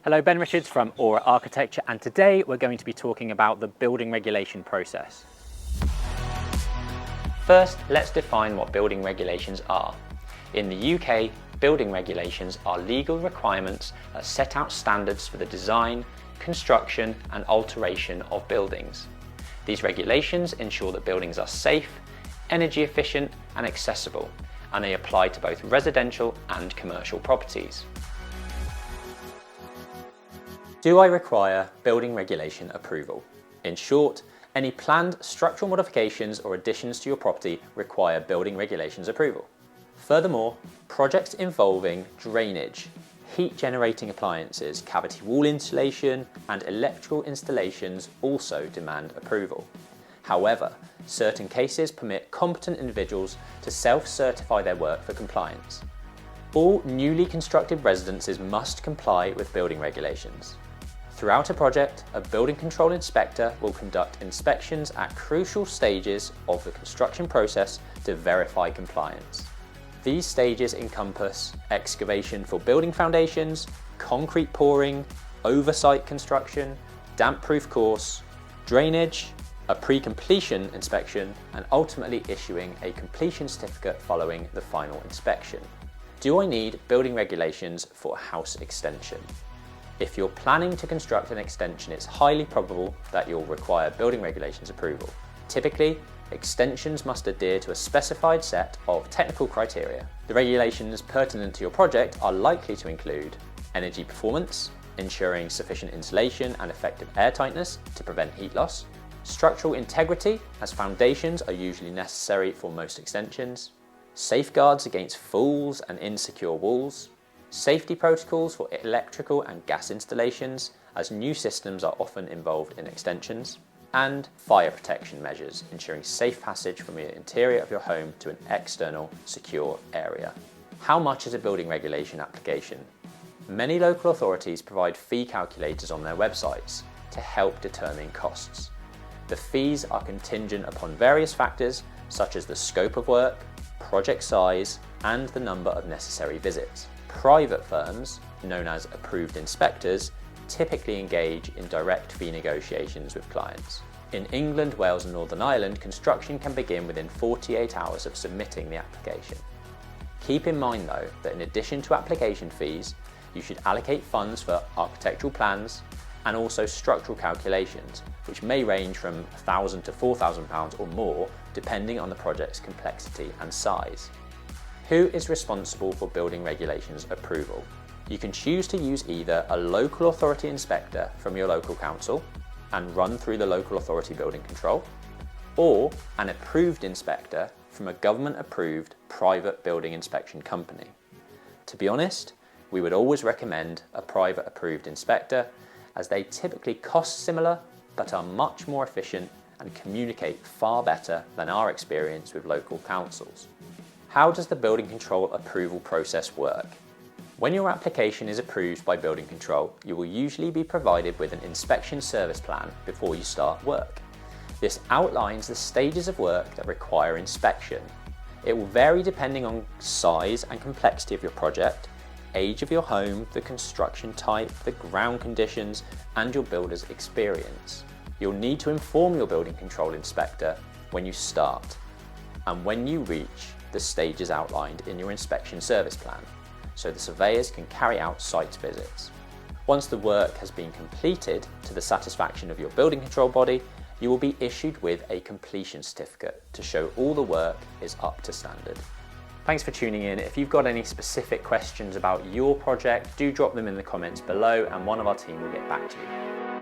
Hello, Ben Richards from Aura Architecture, and today we're going to be talking about the building regulation process. First, let's define what building regulations are. In the UK, building regulations are legal requirements that set out standards for the design, construction and alteration of buildings. These regulations ensure that buildings are safe, energy efficient and accessible, and they apply to both residential and commercial properties. Do I require building regulation approval? In short, any planned structural modifications or additions to your property require building regulations approval. Furthermore, projects involving drainage, heat generating appliances, cavity wall insulation and electrical installations also demand approval. However, certain cases permit competent individuals to self-certify their work for compliance. All newly constructed residences must comply with building regulations. Throughout a project, a building control inspector will conduct inspections at crucial stages of the construction process to verify compliance. These stages encompass excavation for building foundations, concrete pouring, oversight construction, damp-proof course, drainage, a pre-completion inspection, and ultimately issuing a completion certificate following the final inspection. Do I need building regulations for a house extension? If you're planning to construct an extension, it's highly probable that you'll require building regulations approval. Typically, extensions must adhere to a specified set of technical criteria. The regulations pertinent to your project are likely to include energy performance, ensuring sufficient insulation and effective airtightness to prevent heat loss, structural integrity, as foundations are usually necessary for most extensions, safeguards against falls and insecure walls, safety protocols for electrical and gas installations, as new systems are often involved in extensions, and fire protection measures, ensuring safe passage from the interior of your home to an external secure area. How much is a building regulation application? Many local authorities provide fee calculators on their websites to help determine costs. The fees are contingent upon various factors such as the scope of work, project size, and the number of necessary visits. Private firms, known as approved inspectors, typically engage in direct fee negotiations with clients. In England, Wales and Northern Ireland, construction can begin within 48 hours of submitting the application. Keep in mind though that in addition to application fees, you should allocate funds for architectural plans and also structural calculations, which may range from £1,000 to £4,000 or more, depending on the project's complexity and size. Who is responsible for building regulations approval? You can choose to use either a local authority inspector from your local council and run through the local authority building control, or an approved inspector from a government-approved private building inspection company. To be honest, we would always recommend a private approved inspector, as they typically cost similar but are much more efficient and communicate far better than our experience with local councils. How does the building control approval process work? When your application is approved by building control, you will usually be provided with an inspection service plan before you start work. This outlines the stages of work that require inspection. It will vary depending on size and complexity of your project, age of your home, the construction type, the ground conditions, and your builder's experience. You'll need to inform your building control inspector when you start and when you reach the stages outlined in your inspection service plan, so the surveyors can carry out site visits. Once the work has been completed to the satisfaction of your building control body, you will be issued with a completion certificate to show all the work is up to standard. Thanks for tuning in. If you've got any specific questions about your project, do drop them in the comments below and one of our team will get back to you.